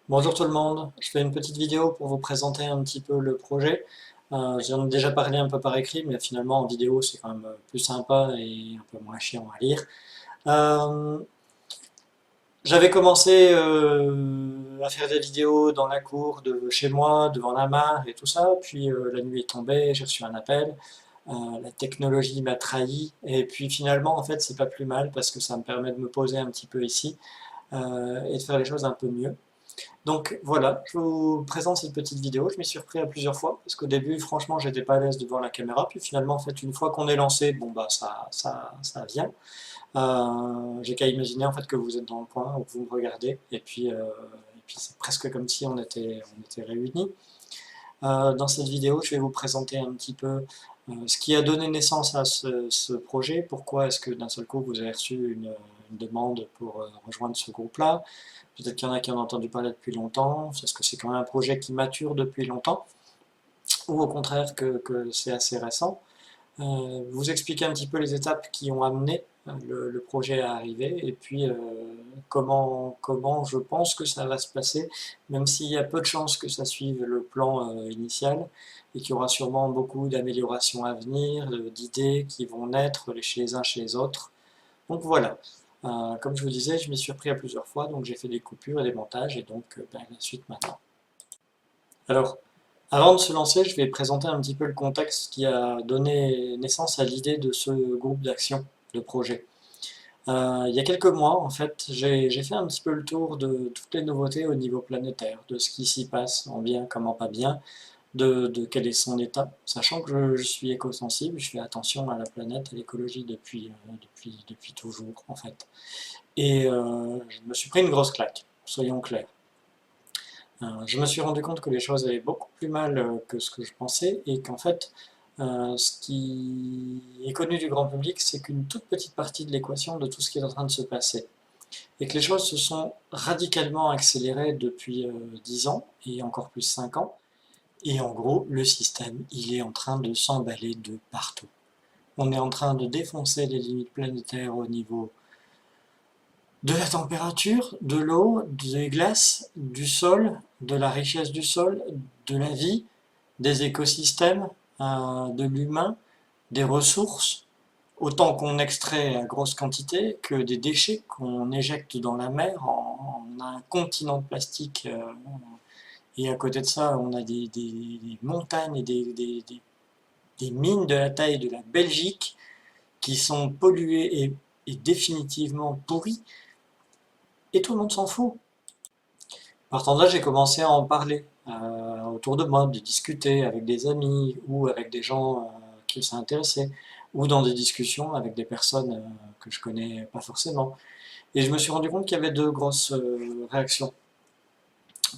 Bonjour tout le monde, je fais une petite vidéo pour vous présenter un petit peu le projet. J'en ai déjà parlé un peu par écrit, mais finalement en vidéo c'est quand même plus sympa et un peu moins chiant à lire. Euh, J'avais commencé à faire des vidéos dans la cour de chez moi, devant la mare et tout ça, puis la nuit est tombée, j'ai reçu un appel, la technologie m'a trahi, et puis finalement en fait c'est pas plus mal parce que ça me permet de me poser un petit peu ici et de faire les choses un peu mieux. Donc voilà, je vous présente cette petite vidéo. Je m'y suis repris à plusieurs fois parce qu'au début, franchement, j'étais pas à l'aise devant la caméra. Puis finalement, en fait, une fois qu'on est lancé, bon bah ça vient. J'ai qu'à imaginer en fait que vous êtes dans le coin ou que vous me regardez, et puis c'est presque comme si on était réunis. Dans cette vidéo, je vais vous présenter un petit peu ce qui a donné naissance à ce projet. Pourquoi est-ce que d'un seul coup vous avez reçu une demande pour rejoindre ce groupe-là? Peut-être qu'il y en a qui en ont entendu parler depuis longtemps, parce que c'est quand même un projet qui mature depuis longtemps, ou au contraire que c'est assez récent. Vous expliquer un petit peu les étapes qui ont amené le projet à arriver, et puis comment je pense que ça va se passer, même s'il y a peu de chances que ça suive le plan initial, et qu'il y aura sûrement beaucoup d'améliorations à venir, d'idées qui vont naître chez les uns chez les autres. Donc voilà, comme je vous disais, je m'y suis repris à plusieurs fois, donc j'ai fait des coupures et des montages, et donc la suite maintenant. Alors, avant de se lancer, je vais présenter un petit peu le contexte qui a donné naissance à l'idée de ce groupe d'action, de projet. Il y a quelques mois, en fait, j'ai fait un petit peu le tour de toutes les nouveautés au niveau planétaire, de ce qui s'y passe, en bien comme en pas bien, de quel est son état, sachant que je suis éco-sensible, je fais attention à la planète, à l'écologie depuis toujours, en fait. Et je me suis pris une grosse claque, soyons clairs. Je me suis rendu compte que les choses allaient beaucoup plus mal que ce que je pensais, et qu'en fait, ce qui est connu du grand public, c'est qu'une toute petite partie de l'équation de tout ce qui est en train de se passer. Et que les choses se sont radicalement accélérées depuis 10 ans, et encore plus 5 ans. Et en gros, le système, il est en train de s'emballer de partout. On est en train de défoncer les limites planétaires au niveau de la température, de l'eau, des glaces, du sol, de la richesse du sol, de la vie, des écosystèmes, de l'humain, des ressources, autant qu'on extrait à grosse quantité que des déchets qu'on éjecte dans la mer. On a un continent de plastique et à côté de ça, on a des montagnes et des mines de la taille de la Belgique qui sont polluées et définitivement pourries, et tout le monde s'en fout. Partant de là, j'ai commencé à en parler autour de moi, de discuter avec des amis ou avec des gens qui s'y intéressaient, ou dans des discussions avec des personnes que je connais pas forcément. Et je me suis rendu compte qu'il y avait deux grosses réactions,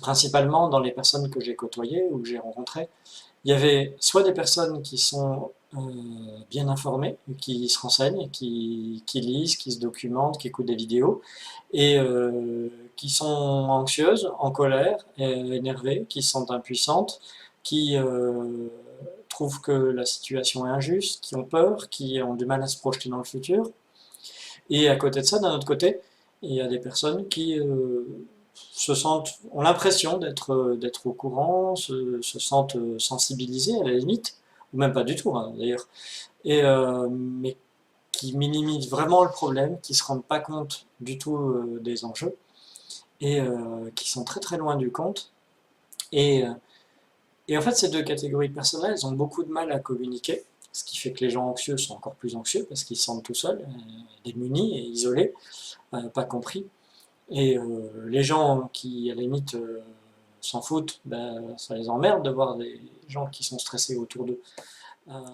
principalement dans les personnes que j'ai côtoyées ou que j'ai rencontrées. Il y avait soit des personnes qui sont bien informées, qui se renseignent, qui lisent, qui se documentent, qui écoutent des vidéos, et qui sont anxieuses, en colère, énervées, qui se sentent impuissantes, qui trouvent que la situation est injuste, qui ont peur, qui ont du mal à se projeter dans le futur. Et à côté de ça, d'un autre côté, il y a des personnes qui ont l'impression d'être au courant, se sentent sensibilisées à la limite, ou même pas du tout hein, d'ailleurs, mais qui minimisent vraiment le problème, qui se rendent pas compte du tout des enjeux, et qui sont très très loin du compte. Et, euh, et en fait, ces deux catégories de personnes, elles ont beaucoup de mal à communiquer, ce qui fait que les gens anxieux sont encore plus anxieux parce qu'ils se sentent tout seuls, démunis et isolés, pas compris. Et les gens qui, à la limite, s'en foutent, ben, ça les emmerde de voir des gens qui sont stressés autour d'eux.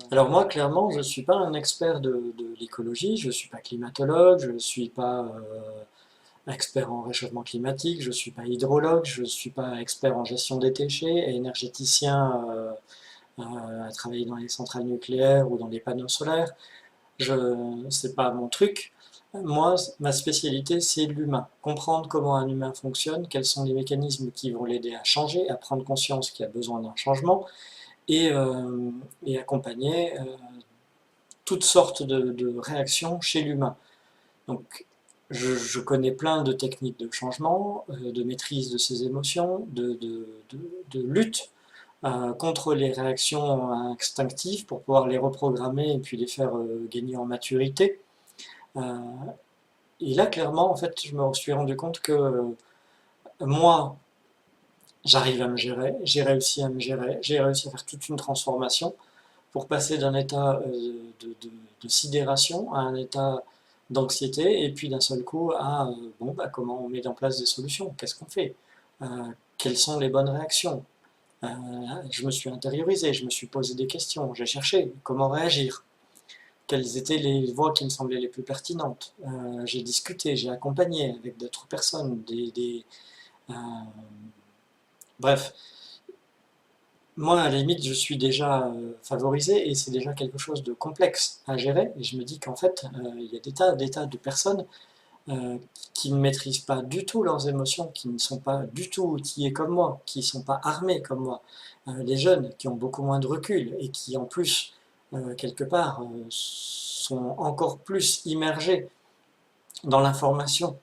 Alors moi, clairement, je ne suis pas un expert de l'écologie, je ne suis pas climatologue, je ne suis pas expert en réchauffement climatique, je ne suis pas hydrologue, je ne suis pas expert en gestion des déchets, énergéticien à travailler dans les centrales nucléaires ou dans les panneaux solaires. C'est pas mon truc. Moi, ma spécialité, c'est l'humain. Comprendre comment un humain fonctionne, quels sont les mécanismes qui vont l'aider à changer, à prendre conscience qu'il y a besoin d'un changement, et, euh, et accompagner toutes sortes de réactions chez l'humain. Donc, je connais plein de techniques de changement, de maîtrise de ses émotions, de lutte contre les réactions instinctives pour pouvoir les reprogrammer et puis les faire gagner en maturité. Euh, et là, clairement, en fait, je me suis rendu compte que moi, j'arrive à me gérer, j'ai réussi à me gérer, j'ai réussi à faire toute une transformation pour passer d'un état de sidération à un état d'anxiété, et puis d'un seul coup à bon, bah, comment on met en place des solutions, qu'est-ce qu'on fait, euh, quelles sont les bonnes réactions. Je me suis intériorisé, je me suis posé des questions, j'ai cherché comment réagir, quelles étaient les voies qui me semblaient les plus pertinentes. J'ai discuté, j'ai accompagné avec d'autres personnes, euh, bref, moi, à la limite, je suis déjà favorisé et c'est déjà quelque chose de complexe à gérer. Et je me dis qu'en fait, il y a des tas de personnes euh, qui ne maîtrisent pas du tout leurs émotions, qui ne sont pas du tout outillées comme moi, qui ne sont pas armés comme moi. Les jeunes qui ont beaucoup moins de recul et qui, en plus, quelque part, sont encore plus immergés dans l'information,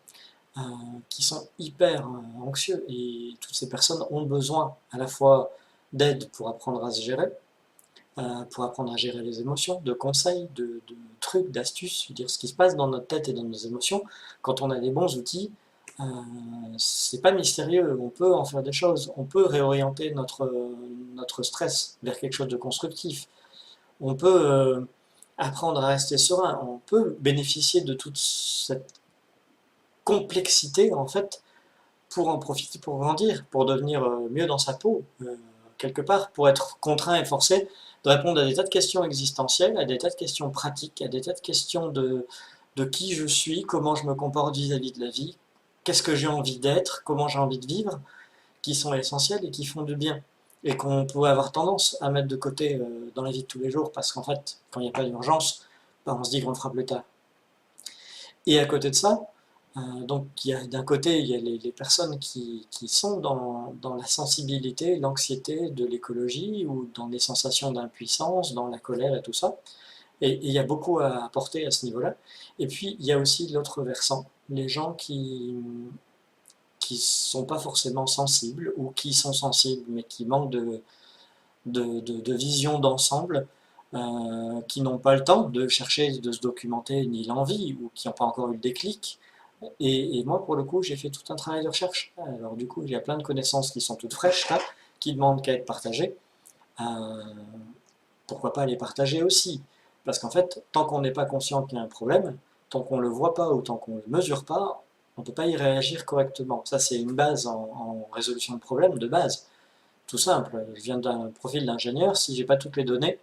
euh, qui sont hyper anxieux. Et toutes ces personnes ont besoin à la fois d'aide pour apprendre à se gérer, pour apprendre à gérer les émotions, de conseils, de trucs, d'astuces, dire ce qui se passe dans notre tête et dans nos émotions. Quand on a des bons outils, euh, c'est pas mystérieux, on peut en faire des choses, on peut réorienter notre stress vers quelque chose de constructif, on peut apprendre à rester serein, on peut bénéficier de toute cette complexité en fait pour en profiter, pour grandir, pour devenir mieux dans sa peau, quelque part, pour être contraint et forcé de répondre à des tas de questions existentielles, à des tas de questions pratiques, à des tas de questions de qui je suis, comment je me comporte vis-à-vis de la vie, qu'est-ce que j'ai envie d'être, comment j'ai envie de vivre, qui sont essentielles et qui font du bien. Et qu'on peut avoir tendance à mettre de côté dans la vie de tous les jours, parce qu'en fait, quand il n'y a pas d'urgence, ben, on se dit qu'on le fera plus tard. Et à côté de ça, donc d'un côté, il y a les personnes qui sont dans la sensibilité, l'anxiété de l'écologie ou dans les sensations d'impuissance, dans la colère et tout ça. Et il y a beaucoup à apporter à ce niveau-là. Et puis, il y a aussi l'autre versant, les gens qui sont pas forcément sensibles ou qui sont sensibles mais qui manquent de vision d'ensemble, qui n'ont pas le temps de chercher, de se documenter, ni l'envie, ou qui n'ont pas encore eu le déclic. Et moi, pour le coup, j'ai fait tout un travail de recherche. Alors du coup, il y a plein de connaissances qui sont toutes fraîches, là, qui demandent qu'à être partagées. Euh, Pourquoi pas les partager aussi? Parce qu'en fait, tant qu'on n'est pas conscient qu'il y a un problème, tant qu'on ne le voit pas ou tant qu'on ne le mesure pas, on ne peut pas y réagir correctement. Ça, c'est une base en résolution de problème, de base. Tout simple. Je viens d'un profil d'ingénieur, si j'ai pas toutes les données,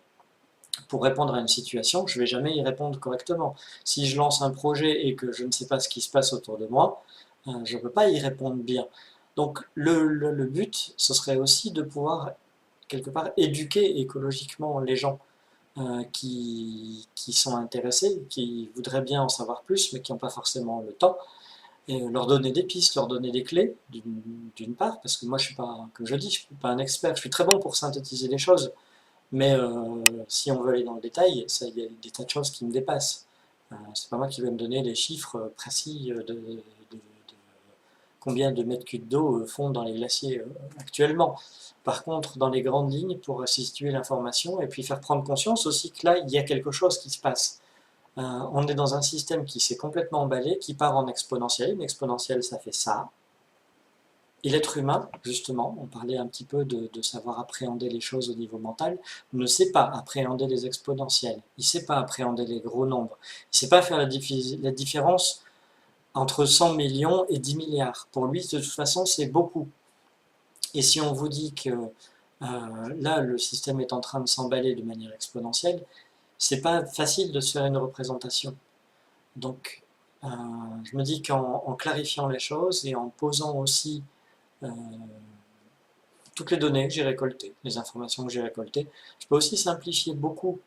pour répondre à une situation, je ne vais jamais y répondre correctement. Si je lance un projet et que je ne sais pas ce qui se passe autour de moi, je ne peux pas y répondre bien. Donc le but, ce serait aussi de pouvoir, quelque part, éduquer écologiquement les gens qui sont intéressés, qui voudraient bien en savoir plus, mais qui n'ont pas forcément le temps, et leur donner des pistes, leur donner des clés, d'une part, parce que moi, je suis pas, comme je dis, je suis pas un expert, je suis très bon pour synthétiser les choses, mais si on veut aller dans le détail, il y a des tas de choses qui me dépassent. C'est pas moi qui vais me donner les chiffres précis de combien de mètres cubes d'eau fondent dans les glaciers actuellement. Par contre, dans les grandes lignes, pour situer l'information et puis faire prendre conscience aussi que là, il y a quelque chose qui se passe. On est dans un système qui s'est complètement emballé, qui part en exponentielle. Une exponentielle, ça fait ça. Et l'être humain, justement, on parlait un petit peu de savoir appréhender les choses au niveau mental, ne sait pas appréhender les exponentielles, il ne sait pas appréhender les gros nombres, il ne sait pas faire la différence entre 100 millions et 10 milliards. Pour lui, de toute façon, c'est beaucoup. Et si on vous dit que là, le système est en train de s'emballer de manière exponentielle, c'est pas facile de se faire une représentation. Donc, je me dis qu'en clarifiant les choses et en posant aussi euh, toutes les données que j'ai récoltées, les informations que j'ai récoltées. Je peux aussi simplifier beaucoup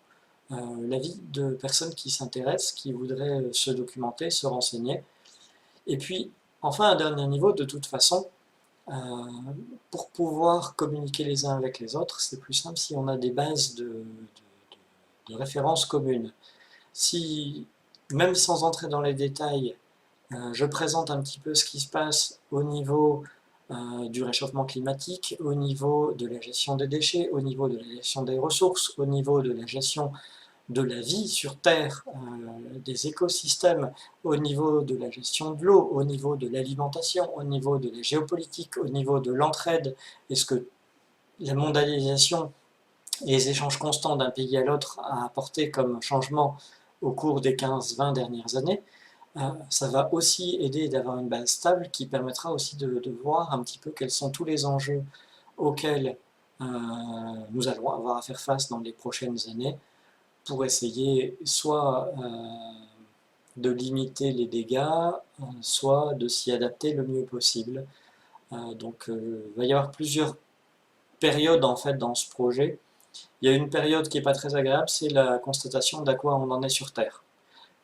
la vie de personnes qui s'intéressent, qui voudraient se documenter, se renseigner. Et puis, enfin, un dernier niveau, de toute façon, euh, pour pouvoir communiquer les uns avec les autres, c'est plus simple si on a des bases de références communes. Si, même sans entrer dans les détails, Je présente un petit peu ce qui se passe au niveau du réchauffement climatique, au niveau de la gestion des déchets, au niveau de la gestion des ressources, au niveau de la gestion de la vie sur Terre, des écosystèmes, au niveau de la gestion de l'eau, au niveau de l'alimentation, au niveau de la géopolitique, au niveau de l'entraide, et ce que la mondialisation et les échanges constants d'un pays à l'autre a apporté comme changement au cours des 15-20 dernières années, ça va aussi aider d'avoir une base stable qui permettra aussi de voir un petit peu quels sont tous les enjeux auxquels nous allons avoir à faire face dans les prochaines années pour essayer soit de limiter les dégâts, soit de s'y adapter le mieux possible. Donc il va y avoir plusieurs périodes en fait dans ce projet. Il y a une période qui n'est pas très agréable, c'est la constatation d'à quoi on en est sur Terre.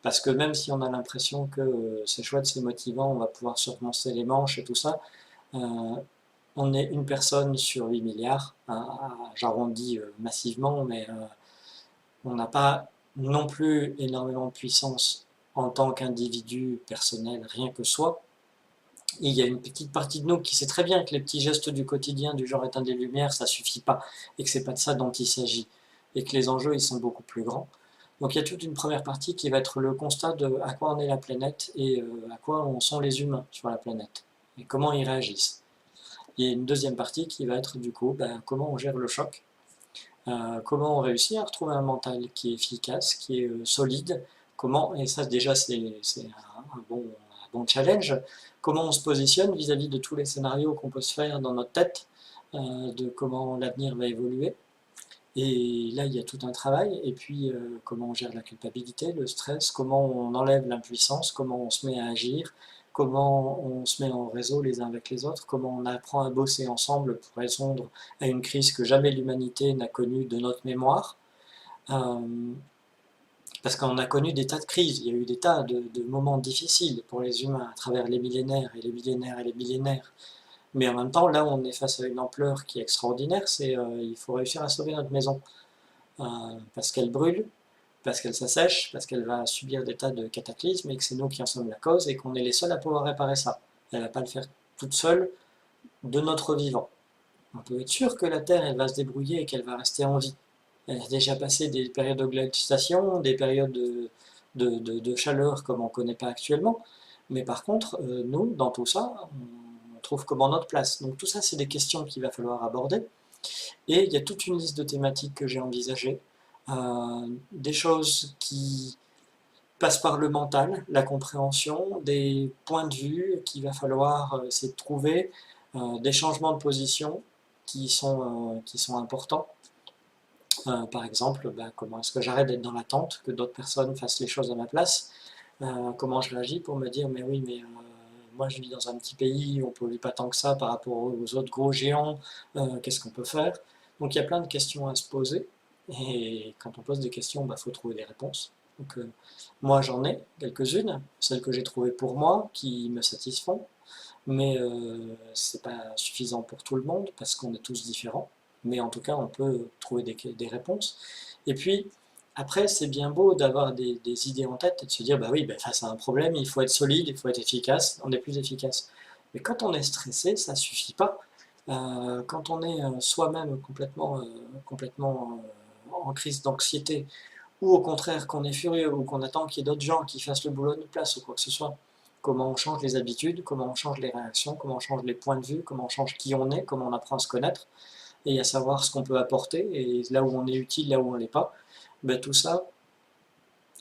Parce que même si on a l'impression que c'est chouette, c'est motivant, on va pouvoir se remonter les manches et tout ça, on est une personne sur 8 milliards, hein, j'arrondis massivement, mais on n'a pas non plus énormément de puissance en tant qu'individu personnel, rien que soi. Et il y a une petite partie de nous qui sait très bien que les petits gestes du quotidien, du genre éteindre les lumières, ça suffit pas, et que c'est pas de ça dont il s'agit, et que les enjeux ils sont beaucoup plus grands. Donc il y a toute une première partie qui va être le constat de à quoi en est la planète et à quoi en sont les humains sur la planète, et comment ils réagissent. Il y a une deuxième partie qui va être du coup comment on gère le choc, comment on réussit à retrouver un mental qui est efficace, qui est solide, comment, et ça déjà c'est un bon challenge, comment on se positionne vis-à-vis de tous les scénarios qu'on peut se faire dans notre tête, de comment l'avenir va évoluer. Et là, il y a tout un travail, et puis comment on gère la culpabilité, le stress, comment on enlève l'impuissance, comment on se met à agir, comment on se met en réseau les uns avec les autres, comment on apprend à bosser ensemble pour répondre à une crise que jamais l'humanité n'a connue de notre mémoire. Parce qu'on a connu des tas de crises, il y a eu des tas de moments difficiles pour les humains à travers les millénaires et les millénaires et les millénaires. Mais en même temps, là, on est face à une ampleur qui est extraordinaire, c'est il faut réussir à sauver notre maison. Parce qu'elle brûle, parce qu'elle s'assèche, parce qu'elle va subir des tas de cataclysmes et que c'est nous qui en sommes la cause et qu'on est les seuls à pouvoir réparer ça. Elle ne va pas le faire toute seule de notre vivant. On peut être sûr que la Terre, elle va se débrouiller et qu'elle va rester en vie. Elle a déjà passé des périodes de glaciation, des périodes de chaleur comme on ne connaît pas actuellement. Mais par contre, nous, dans tout ça, on trouve comment notre place. Donc tout ça, c'est des questions qu'il va falloir aborder. Et il y a toute une liste de thématiques que j'ai envisagées. Des choses qui passent par le mental, la compréhension, des points de vue qu'il va falloir essayer de trouver, des changements de position qui sont importants. Par exemple, comment est-ce que j'arrête d'être dans l'attente, que d'autres personnes fassent les choses à ma place, comment je réagis pour me dire mais oui mais moi je vis dans un petit pays, on ne pollue pas tant que ça par rapport aux autres gros géants, qu'est-ce qu'on peut faire? Donc il y a plein de questions à se poser, et quand on pose des questions, il faut trouver des réponses. Donc moi j'en ai quelques-unes, celles que j'ai trouvées pour moi, qui me satisfont, mais c'est pas suffisant pour tout le monde, parce qu'on est tous différents, mais en tout cas on peut trouver des réponses. Et puis, après, c'est bien beau d'avoir des idées en tête et de se dire, bah oui, face à un problème, il faut être solide, il faut être efficace, on est plus efficace. Mais quand on est stressé, ça suffit pas. Quand on est soi-même complètement en crise d'anxiété, ou au contraire qu'on est furieux, ou qu'on attend qu'il y ait d'autres gens qui fassent le boulot de notre place, ou quoi que ce soit, comment on change les habitudes, comment on change les réactions, comment on change les points de vue, comment on change qui on est, comment on apprend à se connaître, et à savoir ce qu'on peut apporter, et là où on est utile, là où on ne l'est pas, tout ça,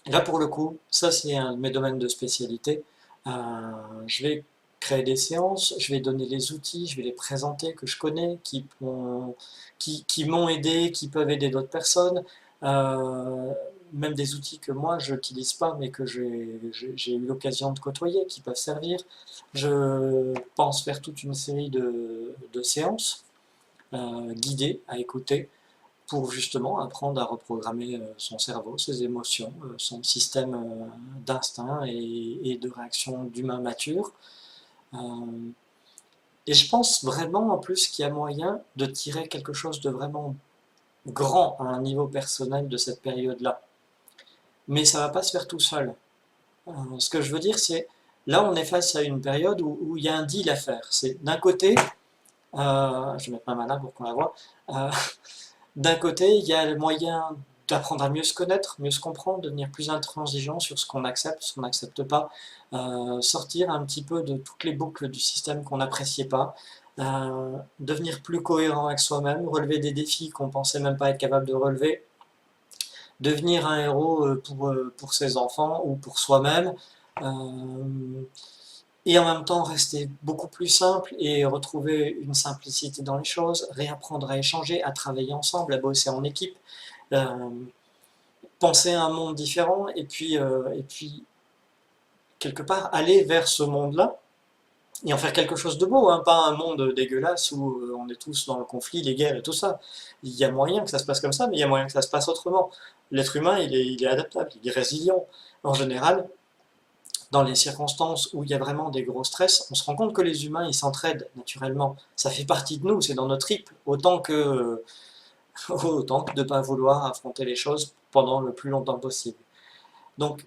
là pour le coup, ça c'est un de mes domaines de spécialité. Je vais créer des séances, je vais donner les outils, je vais les présenter que je connais, qui m'ont aidé, qui peuvent aider d'autres personnes, même des outils que moi je n'utilise pas mais que j'ai eu l'occasion de côtoyer, qui peuvent servir. Je pense faire toute une série de séances guidées à écouter, pour justement apprendre à reprogrammer son cerveau, ses émotions, son système d'instinct et de réaction d'humain mature. Euh, et je pense vraiment en plus qu'il y a moyen de tirer quelque chose de vraiment grand à un niveau personnel de cette période-là. Mais ça ne va pas se faire tout seul. Ce que je veux dire, c'est Là, on est face à une période où il y a un deal à faire. C'est d'un côté, je vais mettre ma main là pour qu'on la voit, euh, d'un côté, il y a le moyen d'apprendre à mieux se connaître, mieux se comprendre, devenir plus intransigeant sur ce qu'on accepte, ce qu'on n'accepte pas, sortir un petit peu de toutes les boucles du système qu'on n'appréciait pas, devenir plus cohérent avec soi-même, relever des défis qu'on pensait même pas être capable de relever, devenir un héros pour ses enfants ou pour soi-même, et en même temps rester beaucoup plus simple et retrouver une simplicité dans les choses, réapprendre à échanger, à travailler ensemble, à bosser en équipe, euh, penser à un monde différent et puis quelque part aller vers ce monde-là et en faire quelque chose de beau, hein, pas un monde dégueulasse où on est tous dans le conflit, les guerres et tout ça. Il y a moyen que ça se passe comme ça, mais il y a moyen que ça se passe autrement. L'être humain, il est adaptable, il est résilient. En général, dans les circonstances où il y a vraiment des gros stress, on se rend compte que les humains, ils s'entraident naturellement. Ça fait partie de nous, c'est dans notre triple, autant que de ne pas vouloir affronter les choses pendant le plus longtemps possible. Donc,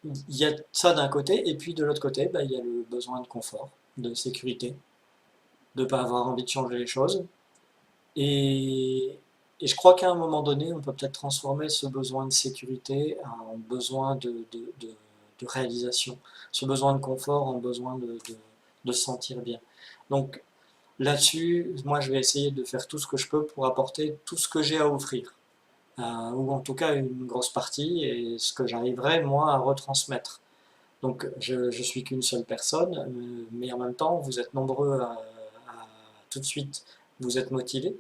il y a ça d'un côté, et puis de l'autre côté, bah, il y a le besoin de confort, de sécurité, de ne pas avoir envie de changer les choses. Et, et je crois qu'à un moment donné, on peut peut-être transformer ce besoin de sécurité en besoin de réalisation, ce besoin de confort en besoin de se sentir bien. Donc là-dessus, moi je vais essayer de faire tout ce que je peux pour apporter tout ce que j'ai à offrir, ou en tout cas une grosse partie, et ce que j'arriverai moi à retransmettre. Donc je suis qu'une seule personne, mais en même temps vous êtes nombreux à tout de suite vous êtes motivés.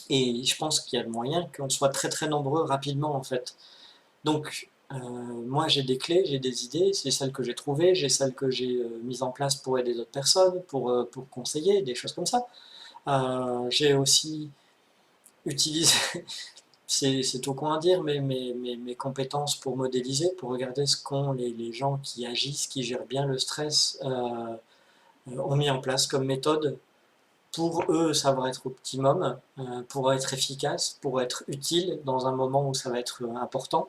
Et je pense qu'il y a le moyen qu'on soit très très nombreux rapidement en fait. Donc moi j'ai des clés, j'ai des idées, c'est celles que j'ai trouvées, j'ai celles que j'ai mises en place pour aider d'autres personnes, pour conseiller, des choses comme ça. J'ai aussi utilisé, c'est tout con à dire, mais mes compétences pour modéliser, pour regarder ce qu'ont les gens qui agissent, qui gèrent bien le stress, ont mis en place comme méthode pour eux savoir être optimum, pour être efficace, pour être utile dans un moment où ça va être important.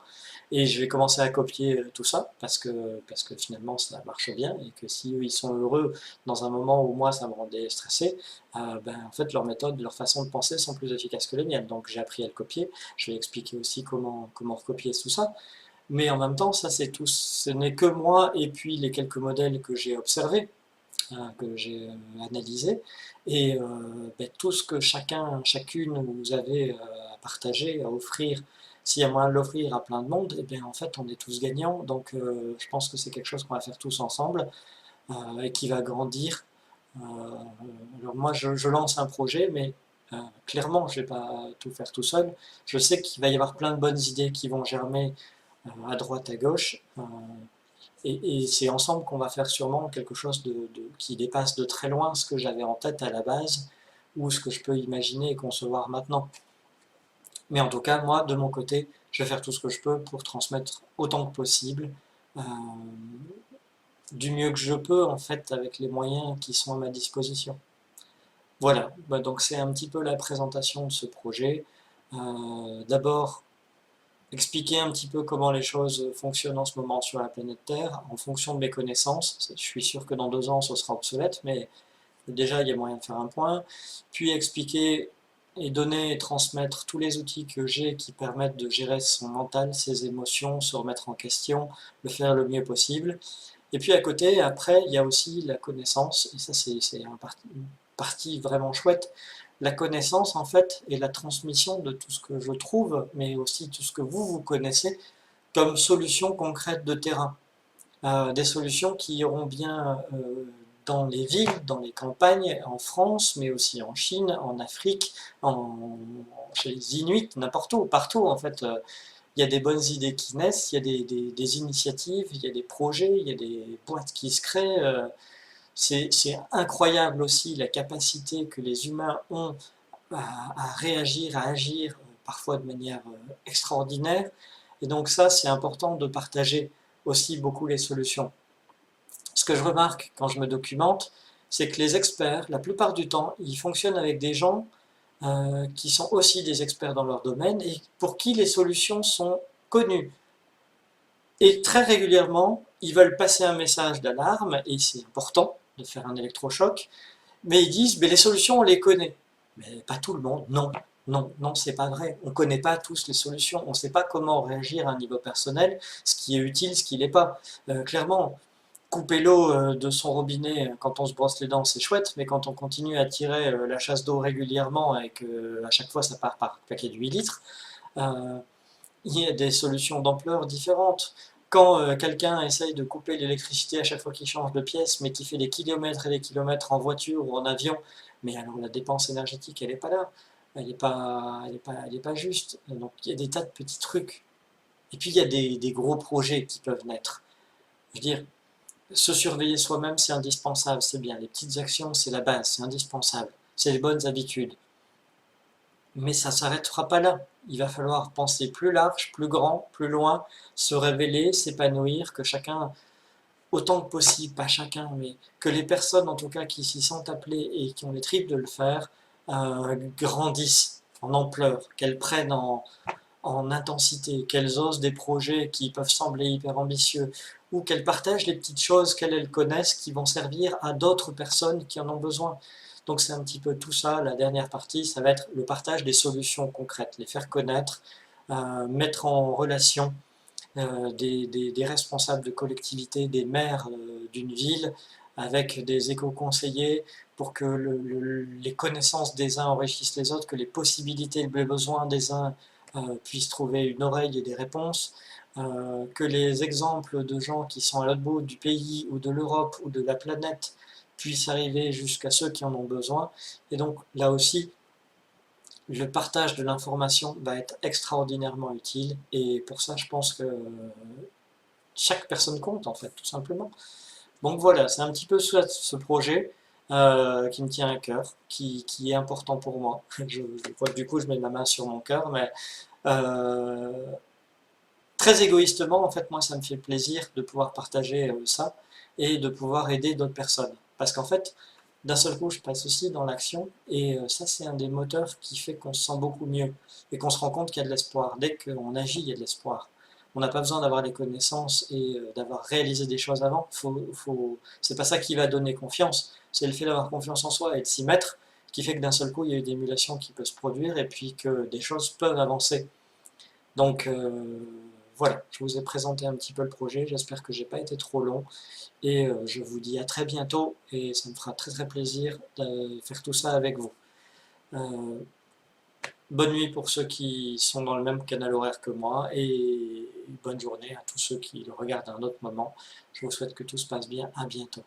Et je vais commencer à copier tout ça parce que finalement ça marche bien et que si eux ils sont heureux dans un moment où moi ça me rendait stressé, ben, en fait leur méthode, leur façon de penser sont plus efficaces que les miennes. Donc j'ai appris à le copier. Je vais expliquer aussi comment recopier tout ça. Mais en même temps, ça c'est tout, ce n'est que moi et puis les quelques modèles que j'ai observés, que j'ai analysé, et ben, tout ce que chacune vous avez à partager, à offrir, s'il y a moyen de l'offrir à plein de monde, et bien en fait on est tous gagnants, donc je pense que c'est quelque chose qu'on va faire tous ensemble et qui va grandir. Euh, alors moi je lance un projet, mais clairement je ne vais pas tout faire tout seul. Je sais qu'il va y avoir plein de bonnes idées qui vont germer à droite, à gauche. Et c'est ensemble qu'on va faire sûrement quelque chose qui dépasse de très loin ce que j'avais en tête à la base ou ce que je peux imaginer et concevoir maintenant. Mais en tout cas, moi, de mon côté, je vais faire tout ce que je peux pour transmettre autant que possible, euh, du mieux que je peux, en fait, avec les moyens qui sont à ma disposition. Voilà, bah, donc c'est un petit peu la présentation de ce projet. D'abord, expliquer un petit peu comment les choses fonctionnent en ce moment sur la planète Terre, en fonction de mes connaissances. Je suis sûr que dans 2 ans, ce sera obsolète, mais déjà, il y a moyen de faire un point. Puis expliquer et donner et transmettre tous les outils que j'ai qui permettent de gérer son mental, ses émotions, se remettre en question, le faire le mieux possible. Et puis à côté, après, il y a aussi la connaissance, et ça c'est une partie vraiment chouette. La connaissance, en fait, est la transmission de tout ce que je trouve, mais aussi tout ce que vous connaissez comme solutions concrètes de terrain. Des solutions qui iront bien dans les villes, dans les campagnes, en France, mais aussi en Chine, en Afrique, chez les Inuits, n'importe où, partout en fait. Il y a des bonnes idées qui naissent, il y a des initiatives, il y a des projets, il y a des boîtes qui se créent. C'est incroyable aussi la capacité que les humains ont à réagir, à agir, parfois de manière extraordinaire. Et donc ça, c'est important de partager aussi beaucoup les solutions. Ce que je remarque quand je me documente, c'est que les experts, la plupart du temps, ils fonctionnent avec des gens qui sont aussi des experts dans leur domaine et pour qui les solutions sont connues. Et très régulièrement, ils veulent passer un message d'alarme, et c'est important de faire un électrochoc, mais ils disent, mais les solutions, on les connaît. Mais pas tout le monde, non. Non, non, c'est pas vrai. On ne connaît pas tous les solutions. On ne sait pas comment réagir à un niveau personnel, ce qui est utile, ce qui l'est pas. Clairement, couper l'eau de son robinet quand on se brosse les dents, c'est chouette, mais quand on continue à tirer la chasse d'eau régulièrement et que à chaque fois ça part par paquet de 8 litres, euh, il y a des solutions d'ampleur différentes. Quand quelqu'un essaye de couper l'électricité à chaque fois qu'il change de pièce, mais qui fait des kilomètres et des kilomètres en voiture ou en avion, mais alors la dépense énergétique, elle n'est pas là. Elle est pas juste. Donc il y a des tas de petits trucs. Et puis il y a des gros projets qui peuvent naître. Je veux dire, se surveiller soi-même, c'est indispensable, c'est bien. Les petites actions, c'est la base, c'est indispensable. C'est les bonnes habitudes. Mais ça ne s'arrêtera pas là. Il va falloir penser plus large, plus grand, plus loin, se révéler, s'épanouir, que chacun, autant que possible, pas chacun, mais que les personnes en tout cas qui s'y sentent appelées et qui ont les tripes de le faire, grandissent en ampleur, qu'elles prennent en intensité, qu'elles osent des projets qui peuvent sembler hyper ambitieux, ou qu'elles partagent les petites choses qu'elles connaissent qui vont servir à d'autres personnes qui en ont besoin. Donc c'est un petit peu tout ça, la dernière partie, ça va être le partage des solutions concrètes, les faire connaître, mettre en relation des responsables de collectivités, des maires d'une ville, avec des éco-conseillers, pour que les connaissances des uns enrichissent les autres, que les possibilités et les besoins des uns puissent trouver une oreille et des réponses, que les exemples de gens qui sont à l'autre bout du pays ou de l'Europe ou de la planète puissent arriver jusqu'à ceux qui en ont besoin. Et donc là aussi, le partage de l'information va être extraordinairement utile, et pour ça je pense que chaque personne compte en fait, tout simplement. Donc voilà, c'est un petit peu ce projet qui me tient à cœur, qui est important pour moi. Je crois que du coup je mets ma main sur mon cœur, mais euh, très égoïstement, en fait, moi ça me fait plaisir de pouvoir partager ça et de pouvoir aider d'autres personnes. Parce qu'en fait, d'un seul coup, je passe aussi dans l'action, et ça c'est un des moteurs qui fait qu'on se sent beaucoup mieux et qu'on se rend compte qu'il y a de l'espoir. Dès qu'on agit, il y a de l'espoir. On n'a pas besoin d'avoir les connaissances et d'avoir réalisé des choses avant. C'est pas ça qui va donner confiance, c'est le fait d'avoir confiance en soi et de s'y mettre qui fait que d'un seul coup, il y a une émulation qui peut se produire et puis que des choses peuvent avancer. Donc voilà, je vous ai présenté un petit peu le projet, j'espère que j'ai pas été trop long, et je vous dis à très bientôt, et ça me fera très très plaisir de faire tout ça avec vous. Euh, Bonne nuit pour ceux qui sont dans le même canal horaire que moi, et bonne journée à tous ceux qui le regardent à un autre moment. Je vous souhaite que tout se passe bien, à bientôt.